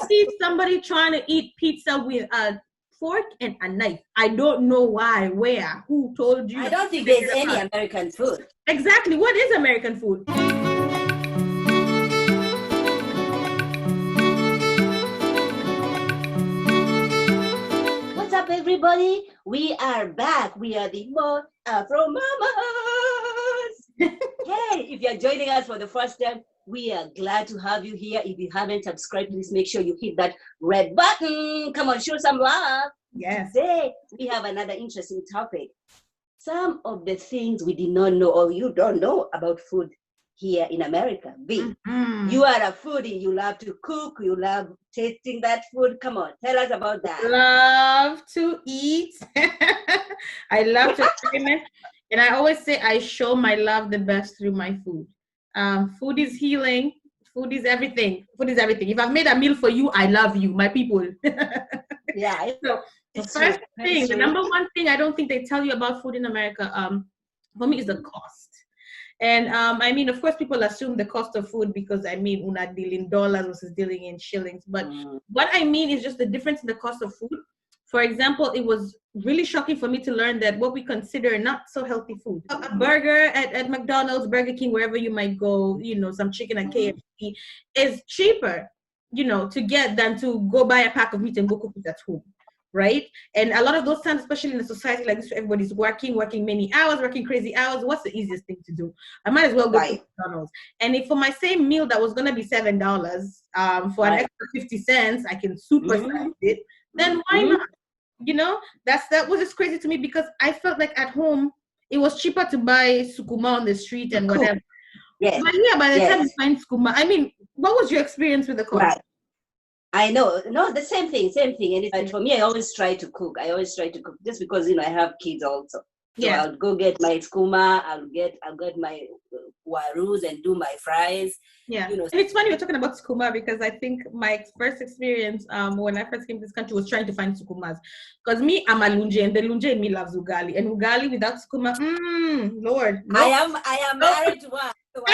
see somebody trying to eat pizza with a fork and a knife. I don't know why, where, who told you. I don't think there's any American food. Exactly. What is American food? What's up, everybody? We are back. We are the More Afro Mamas. Hey, if you're joining us for the first time, we are glad to have you here. If you haven't subscribed, please make sure you hit that red button. Come on, show some love. Yes. Today, we have another interesting topic. Some of the things we did not know or you don't know about food here in America. B, you are a foodie. You love to cook. You love tasting that food. Come on, tell us about that. Love to eat. I love to experiment. And I always say I show my love the best through my food. Food is healing. Food is everything. Food is everything. If I've made a meal for you, I love you, my people. Yeah. So the first thing, the number one thing I don't think they tell you about food in America, for me, is the cost. And I mean, of course, people assume the cost of food because I mean, una deal in dollars versus dealing in shillings. But what I mean is just the difference in the cost of food. For example, it was really shocking for me to learn that what we consider not so healthy food, a burger at McDonald's, Burger King, wherever you might go, you know, some chicken at KFC, is cheaper, you know, to get than to go buy a pack of meat and go cook it at home. Right? And a lot of those times, especially in a society like this, everybody's working many hours, working crazy hours. What's the easiest thing to do? I might as well go to McDonald's. And if for my same meal that was gonna be $7, for an extra 50 cents, I can supersize it, then why not? You know, that was just crazy to me because I felt like at home it was cheaper to buy sukuma on the street and whatever. Yes. But yeah, by the time you find sukuma, I mean, what was your experience with the cost? Right. I know, no, the same thing. And for me, I always try to cook. Just because, you know, I have kids also. So I'll go get my skuma, I'll get my warus and do my fries. Yeah, you know. And it's funny you're talking about skuma because I think my first experience when I first came to this country was trying to find skumas. Because me, I'm a lunje, and the lunje in me loves ugali. And ugali without skuma, Lord. No. I am married to one. So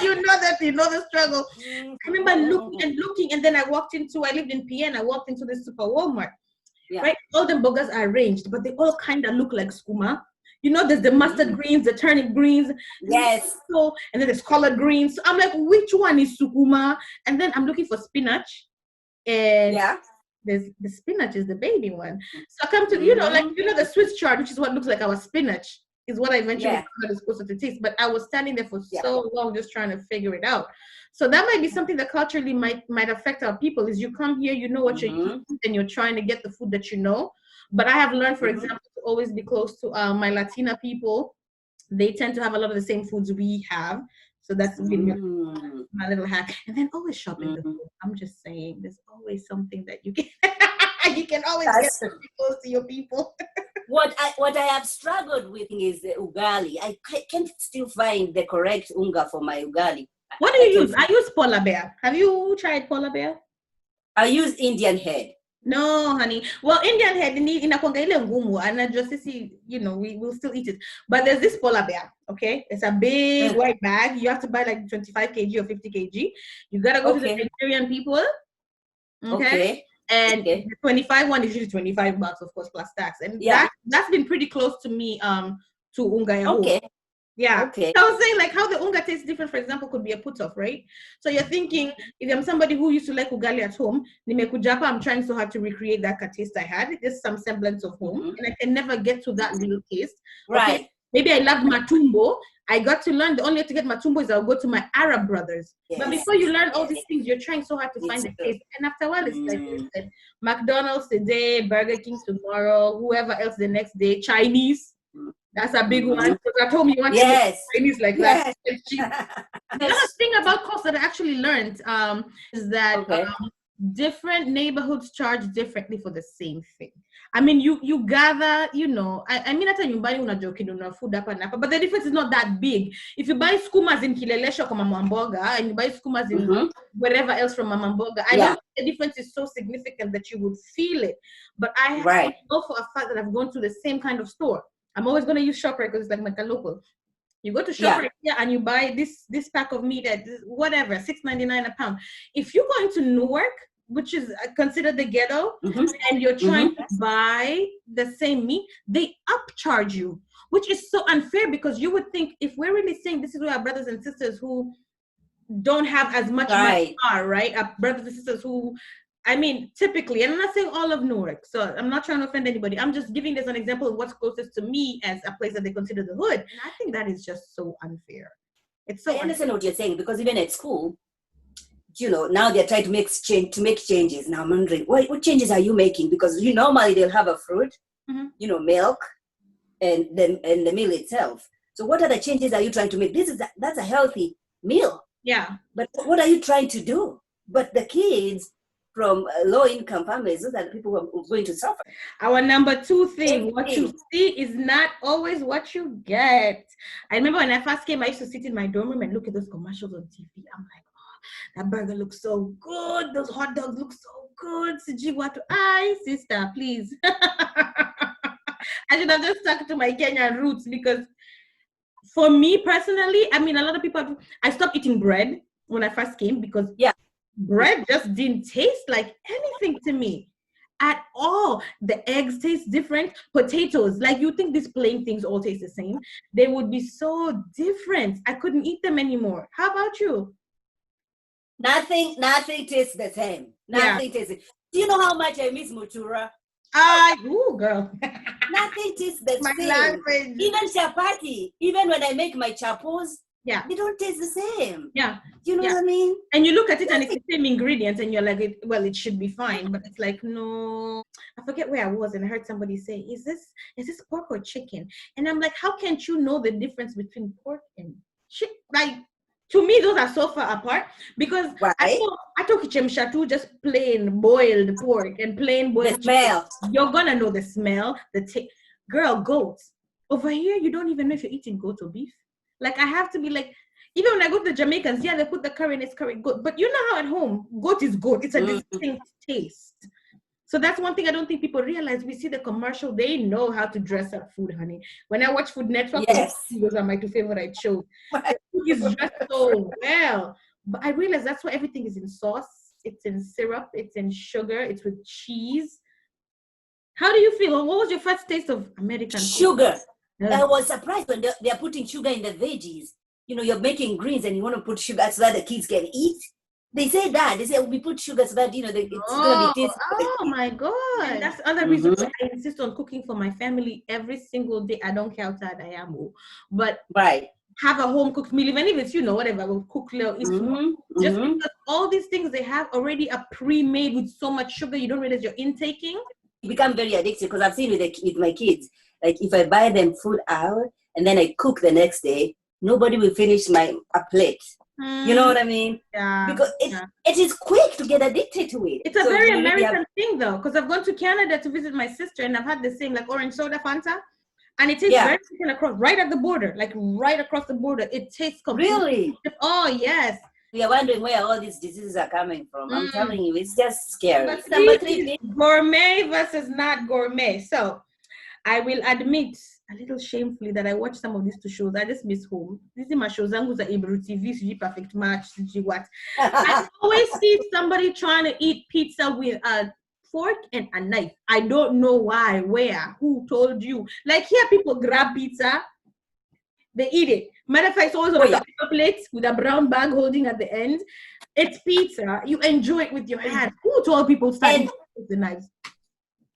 you know the struggle. I remember looking, and then I lived in PN, I walked into this super Walmart. Yeah. Right? All the burgers are arranged, but they all kind of look like skuma. You know, there's the mustard greens, the turnip greens. Yes. So, and then there's collard greens. So I'm like, which one is sukuma? And then I'm looking for spinach. And there's the spinach is the baby one. So I come to, the Swiss chard, which is what looks like our spinach, is what I eventually found out is supposed to taste. But I was standing there for so long just trying to figure it out. So that might be something that culturally might affect our people is you come here, you know what you're eating, and you're trying to get the food that you know. But I have learned, for example, to always be close to my Latina people. They tend to have a lot of the same foods we have. So that's been my little hack. And then always shopping the food. I'm just saying, there's always something that you can you can always get close to your people. What I have struggled with is the ugali. I can't still find the correct unga for my ugali. What do you use? I use polar bear. Have you tried polar bear? I use Indian head. No, honey. Well, Indian head inakwanga ile ngumu, and just see, we will still eat it. But there's this polar bear, okay? It's a big white bag. You have to buy like 25 kg or 50 kg. You gotta go to the Nigerian people, okay? And the 25 one is usually $25, of course, plus tax. And that's been pretty close to me to unga ya okay. Yeah. Okay. So I was saying like how the unga tastes different, for example, could be a put-off, right? So you're thinking, if I'm somebody who used to like ugali at home, nimekujapa, I'm trying so hard to recreate that taste I had. There's some semblance of home, and I can never get to that real taste. Right. Okay? Maybe I loved matumbo. I got to learn the only way to get matumbo is I'll go to my Arab brothers. Yes. But before you learn all these things, you're trying so hard to find the taste. And after a while, it's like listen, McDonald's today, Burger King tomorrow, whoever else the next day, Chinese. That's a big one. Because at home you want to Chinese like that. Another thing about cost that I actually learned is that different neighborhoods charge differently for the same thing. I mean, you gather, I mean, hata nyumbani unajua ukinunua food hapa na hapa, but the difference is not that big. If you buy skumas in Kilelesha from Mama Mboga and you buy skumas in wherever else from Mama Mboga, I know the difference is so significant that you would feel it. But I know for a fact that I've gone to the same kind of store. I'm always going to use ShopRite because it's like a local. You go to ShopRite and you buy this pack of meat at whatever, $6.99 a pound. If you go into Newark, which is considered the ghetto, Mm-hmm. and you're trying Mm-hmm. to buy the same meat, they upcharge you, which is so unfair, because you would think, if we're really saying this is where our brothers and sisters who don't have as much money Right. are, right? Our brothers and sisters who, I mean, typically, and I'm not saying all of Newark, so I'm not trying to offend anybody. I'm just giving this an example of what's closest to me as a place that they consider the hood. And I think that is just so unfair. It's so I understand unfair. what you're saying, because even at school, now they're trying to make changes. Now I'm wondering, what changes are you making? Because normally they'll have a fruit, milk, and the meal itself. So what other changes are you trying to make? That's a healthy meal. Yeah. But what are you trying to do? But the kids from low-income families, those are the people who are going to suffer. Our number 2 thing, what you see is not always what you get. I remember when I first came, I used to sit in my dorm room and look at those commercials on TV. I'm like, that burger looks so good. Those hot dogs look so good. Siji, what? Aye, sister, please. I should have just stuck to my Kenyan roots, because for me personally, I mean, a lot of people, I stopped eating bread when I first came, because bread just didn't taste like anything to me at all. The eggs taste different. Potatoes, like, you think these plain things all taste the same. They would be so different. I couldn't eat them anymore. How about you? Nothing tastes the same. Nothing tastes. Do you know how much I miss mutura? Ooh, girl. Nothing tastes the My same. language. Even chapati, even when I make my chapos, they don't taste the same. Yeah. You know what I mean? And you look at it and it's the same ingredients, and you're like, it should be fine. But it's like, no. I forget where I was, and I heard somebody say, is this pork or chicken? And I'm like, how can't you know the difference between pork and chicken? Like, to me, those are so far apart, because I took chemshatu, just plain boiled pork and plain boiled the smell. Chicken. You're gonna know the smell, the taste. Girl, goats. Over here, you don't even know if you're eating goat or beef. Like, I have to be like, even when I go to the Jamaicans, they put the curry and it's curry goat. But you know how at home, goat is goat. It's a distinct taste. So that's one thing I don't think people realize. We see the commercial, they know how to dress up food, honey. When I watch Food Network, those are my 2 favorite shows. The food is dressed so well. But I realize that's why everything is in sauce. It's in syrup. It's in sugar. It's with cheese. How do you feel? What was your first taste of American sugar? Food? I was surprised when they're putting sugar in the veggies. You're making greens and you want to put sugar so that the kids can eat. They say that. They say, we put sugar so that, it's going to be tasty. Oh my God. And that's the other reason why I insist on cooking for my family every single day. I don't care how tired I am. But have a home cooked meal, even if it's, whatever, we'll cook little, eat small. Just because all these things, they have already a pre-made with so much sugar, you don't realize you're intaking. It become very addictive, because I've seen with my kids, like if I buy them food out and then I cook the next day, nobody will finish a plate. You know what I mean? Yeah. Because it is quick to get addicted to it. It's a very American thing, though, because I've gone to Canada to visit my sister, and I've had the same, like, orange soda Fanta, and it tastes very different across, right at the border, like right across the border. It tastes completely. Really? Oh, yes. We are wondering where all these diseases are coming from. I'm telling you, it's just scary. Number 3, gourmet versus not gourmet. So I will admit a little shamefully that I watch some of these 2 shows. I just miss home. These are my shows. Zangu za Ibru TV, CG Perfect Match, CG what. I always see somebody trying to eat pizza with a fork and a knife. I don't know why, where, who told you. Like, here people grab pizza, they eat it. Matter of fact, it's always on a paper plate with a brown bag holding at the end. It's pizza. You enjoy it with your hands. Who told people start eating with the knives?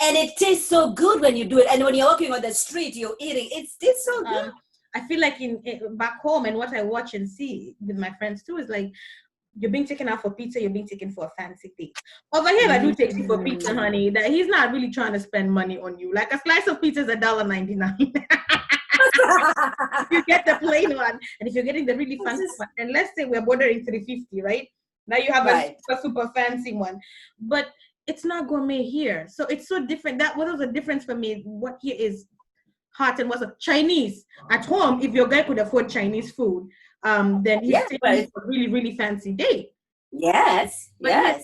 And it tastes so good when you do it. And when you're walking on the street, you're eating. It tastes so good. I feel like in back home, and what I watch and see with my friends too, is like, you're being taken out for pizza, you're being taken for a fancy date. Over here, I do take you for pizza, honey. That he's not really trying to spend money on you. Like, a slice of pizza is $1.99. You get the plain one, and if you're getting the really fancy one, and let's say we're bordering $3.50, right? Now you have a super fancy one, but it's not gourmet here, so it's so different. What was the difference for me? What here is hot and what's Chinese at home. If your guy could afford Chinese food, then he's taking a really, really fancy date. Yes, but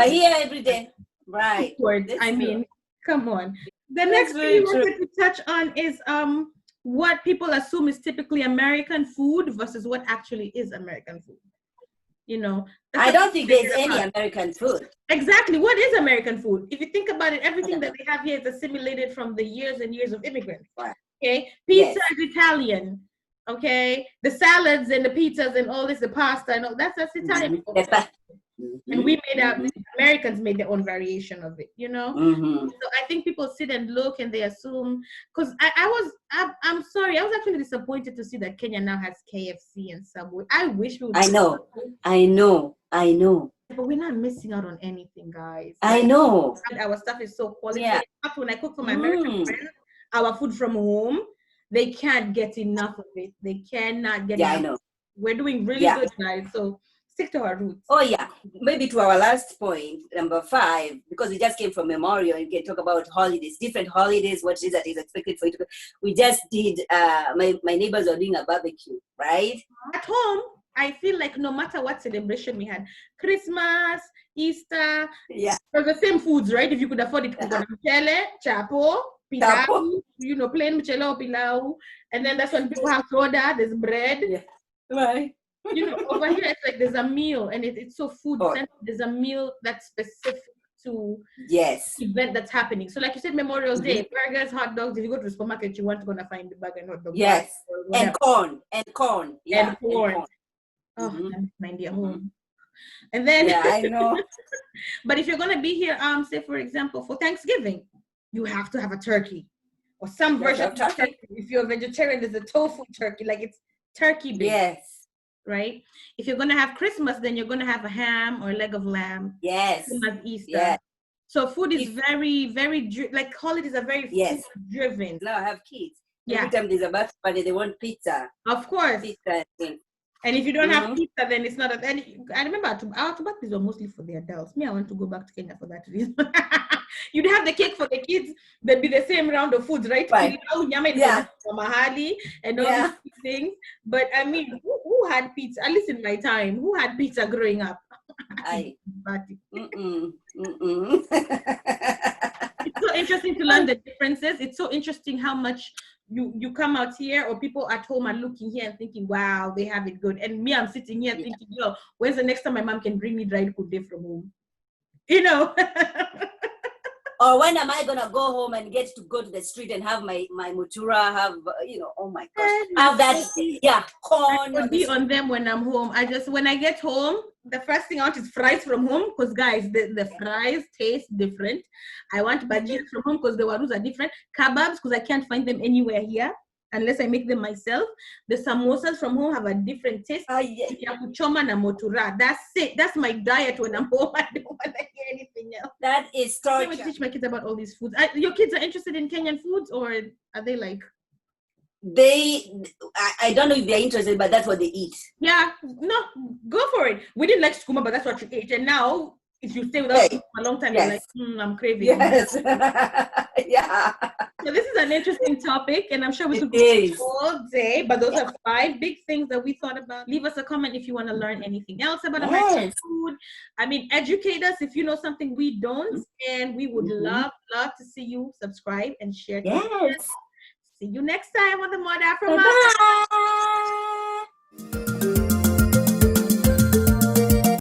here every day, right? I mean, come on. The next thing we wanted to touch on is what people assume is typically American food versus what actually is American food. You know, I don't think there's any American food. Exactly. What is American food? If you think about it, everything that they have here is assimilated from the years and years of immigrants. Okay, pizza is Italian. Okay, the salads and the pizzas and all this, the pasta and all that's Italian. And we made Americans made their own variation of it, you know. So I think people sit and look and they assume, because I'm sorry, I was actually disappointed to see that Kenya now has KFC and Subway. I wish we would. I know. But we're not missing out on anything, guys. I know. Our stuff is so quality. Yeah. When I cook for my American friends, our food from home, they can't get enough of it. They cannot get enough. I know. We're doing really good, guys. So stick to our roots. Oh yeah, maybe to our last point, number 5, because we just came from Memorial, you can talk about holidays, different holidays, what is that is expected for you to. We just did. My neighbors are doing a barbecue, right? At home, I feel like no matter what celebration we had, Christmas, Easter, for the same foods, right? If you could afford it, mchele, chapo, pilau, you know, plain mchele or pilau, and then that's when people have soda. There's bread, right? You know, over here it's like there's a meal, and it's so food centered. There's a meal that's specific to event that's happening. So like you said, Memorial Day, burgers, hot dogs. If you go to the supermarket, you want to go and find the burger and hot dog. And corn. And corn. Oh, mind your home. And then I know. But if you're gonna be here, say for example, for Thanksgiving, you have to have a turkey or some version of turkey. If you're a vegetarian, there's a tofu turkey, like it's turkey based. Right? If you're gonna have Christmas, then you're gonna have a ham or a leg of lamb. Christmas, Easter. So food is very, very like holidays are very food driven. Now I have kids. Every time there's a birthday party, they want pizza. Of course. Pizza. And if you don't have pizza, then it's not. I remember our birthdays were mostly for the adults. Me, I want to go back to Kenya for that reason. You'd have the cake for the kids. There'd be the same round of foods, right? Mahali and all these things. But I mean, who had pizza? At least in my time, who had pizza growing up? It's so interesting to learn the differences. It's so interesting how much you come out here, or people at home are looking here and thinking, wow, they have it good. And me, I'm sitting here thinking, yo, when's the next time my mom can bring me dried kude from home? You know? Or when am I gonna go home and get to go to the street and have my mutura, have oh my gosh, have that corn. I would be on them when I'm home. When I get home, the first thing I want is fries from home, because guys, the fries taste different. I want bhajis from home because the warus are different. Kebabs, because I can't find them anywhere here unless I make them myself. The samosas from home have a different taste. Kuchoma na motura. That's it. That's my diet when I'm home. I don't want to hear anything else. That is torture. I teach my kids about all these foods. Your kids are interested in Kenyan foods, or are they like? I don't know if they're interested, but that's what they eat. Yeah, no, go for it. We didn't like skuma, but that's what you ate. And now, if you stay with us for a long time, you're like, I'm craving. Yes. So this is an interesting topic, and I'm sure we could go all day, but those are 5 big things that we thought about. Leave us a comment if you want to learn anything else about American food. I mean, educate us if you know something we don't, and we would love to see you subscribe and share. Yes. See you next time on the Mod Afro.